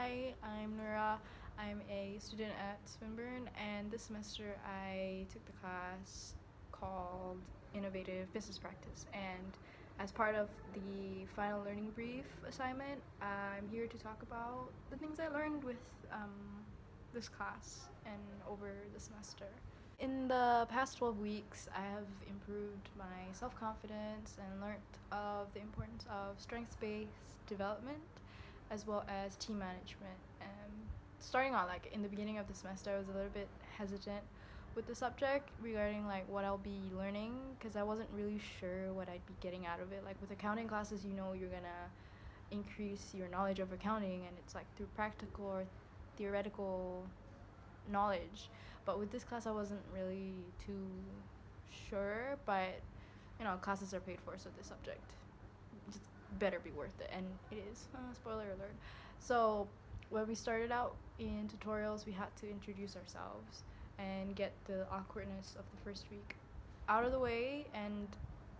Hi, I'm Nura. I'm a student at Swinburne, and this semester I took the class called Innovative Business Practice. And as part of the final learning brief assignment, I'm here to talk about the things I learned with this class and over the semester. In the past 12 weeks, I have improved my self confidence and learned of the importance of strengths based development as well as team management. Starting out, like in the beginning of the semester, I was a little bit hesitant with the subject regarding like what I'll be learning because I wasn't really sure what I'd be getting out of it. Like with accounting classes, you know you're gonna increase your knowledge of accounting, and it's like through practical or theoretical knowledge. But with this class, I wasn't really too sure. But you know, classes are paid for, so this subject just better be worth it, and it is. Spoiler alert. So when we started out in tutorials, we had to introduce ourselves and get the awkwardness of the first week out of the way. And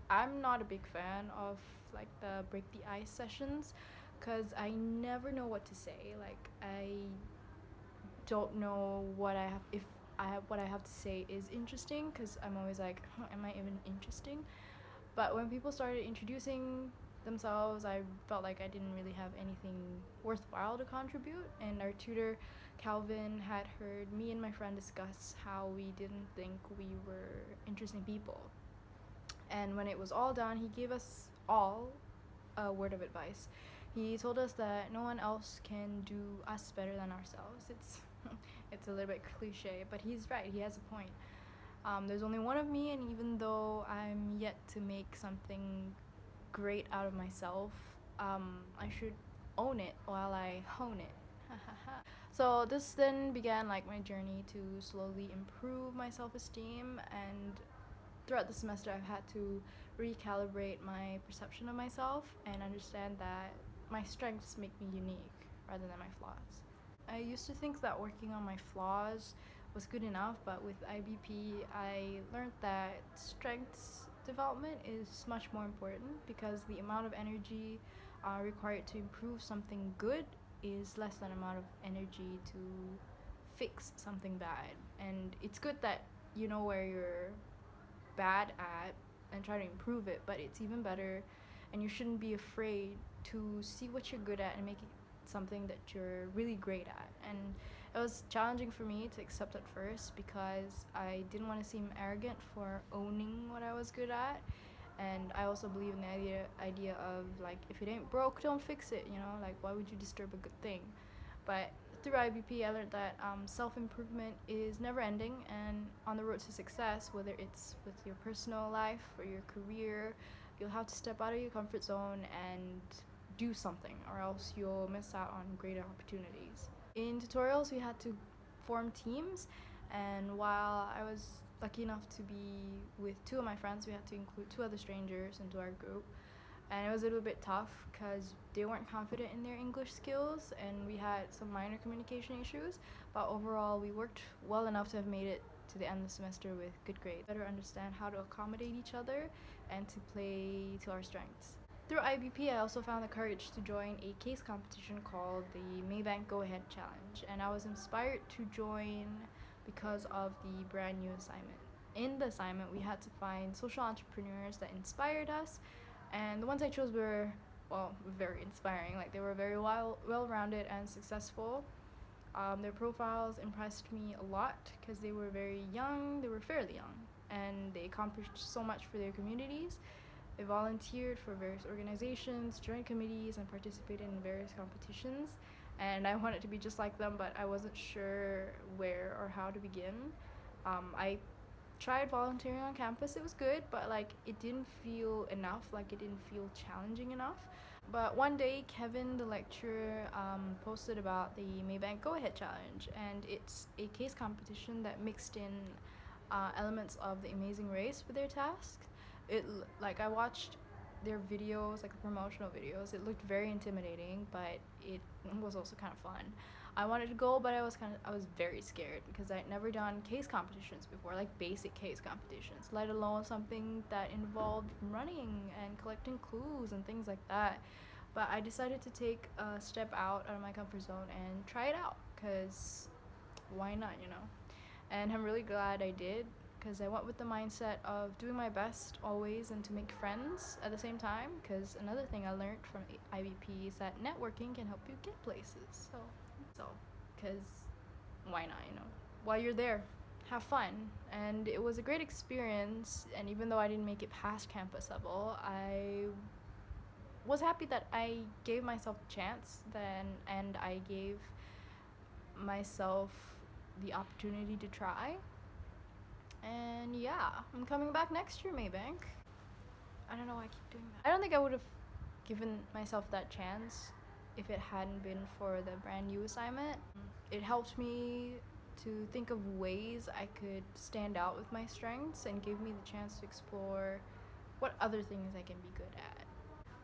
I'm not a big fan of like the break the ice sessions because I never know what to say. Like I don't know what I have if I have what I have to say is interesting because I'm always like, am I even interesting? But when people started introducing themselves, I felt like I didn't really have anything worthwhile to contribute. And our tutor, Calvin, had heard me and my friend discuss how we didn't think we were interesting people. And when it was all done, he gave us all a word of advice. He told us that no one else can do us better than ourselves. It's a little bit cliche, but he's right. He has a point. There's only one of me, and even though I'm yet to make something great out of myself, I should own it while I hone it. So this then began like my journey to slowly improve my self-esteem, and throughout the semester I've had to recalibrate my perception of myself and understand that my strengths make me unique rather than my flaws. I used to think that working on my flaws was good enough, but with IBP, I learned that strengths development is much more important because the amount of energy required to improve something good is less than the amount of energy to fix something bad. And it's good that you know where you're bad at and try to improve it, but it's even better, and you shouldn't be afraid to see what you're good at and make it something that you're really great at. And it was challenging for me to accept at first because I didn't want to seem arrogant for owning what I was good at. And I also believe in the idea of like, if it ain't broke, don't fix it, you know, like why would you disturb a good thing? But through IBP, I learned that self-improvement is never ending, and on the road to success, whether it's with your personal life or your career, you'll have to step out of your comfort zone and do something, or else you'll miss out on greater opportunities. In tutorials, we had to form teams, and while I was lucky enough to be with two of my friends, we had to include two other strangers into our group. And it was a little bit tough because they weren't confident in their English skills, and we had some minor communication issues. But overall, we worked well enough to have made it to the end of the semester with good grades. Better understand how to accommodate each other and to play to our strengths. Through IBP, I also found the courage to join a case competition called the Maybank Go Ahead Challenge, and I was inspired to join because of the brand new assignment. In the assignment, we had to find social entrepreneurs that inspired us, and the ones I chose were, well, very inspiring. Like they were very well-rounded and successful. Their profiles impressed me a lot because they were very young. They were fairly young, and they accomplished so much for their communities. They volunteered for various organizations, joined committees, and participated in various competitions. And I wanted to be just like them, but I wasn't sure where or how to begin. I tried volunteering on campus. It was good, but like it didn't feel enough. Like it didn't feel challenging enough. But one day, Kevin, the lecturer, posted about the Maybank Go Ahead Challenge, and it's a case competition that mixed in elements of the Amazing Race with their tasks. Like I watched their videos, like the promotional videos. It looked very intimidating, but it was also kind of fun. I wanted to go, but I was very scared because I'd never done case competitions before, like basic case competitions, let alone something that involved running and collecting clues and things like that. But I decided to take a step out of my comfort zone and try it out, because why not, you know? And I'm really glad I did, because I went with the mindset of doing my best always and to make friends at the same time, because another thing I learned from IBP is that networking can help you get places. So because why not, you know? While you're there, have fun. And it was a great experience, and even though I didn't make it past campus level, I was happy that I gave myself a chance then, and I gave myself the opportunity to try. And yeah, I'm coming back next year, Maybank. I don't know why I keep doing that. I don't think I would have given myself that chance if it hadn't been for the brand new assignment. It helped me to think of ways I could stand out with my strengths and gave me the chance to explore what other things I can be good at.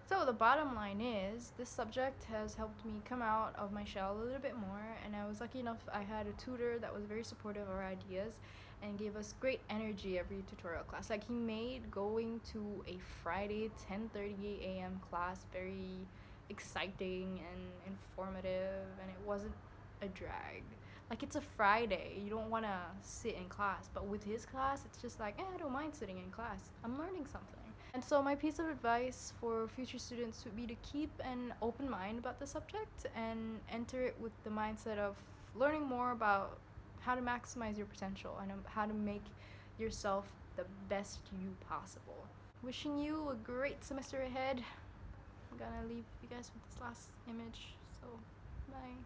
So the bottom line is, this subject has helped me come out of my shell a little bit more, and I was lucky enough I had a tutor that was very supportive of our ideas and gave us great energy every tutorial class. Like, he made going to a Friday 10:30 a.m. class very exciting and informative, and it wasn't a drag. Like, it's a Friday, you don't want to sit in class, but with his class, it's just like, I don't mind sitting in class, I'm learning something. And so my piece of advice for future students would be to keep an open mind about the subject and enter it with the mindset of learning more about how to maximize your potential and how to make yourself the best you possible. Wishing you a great semester ahead. I'm gonna leave you guys with this last image, so bye.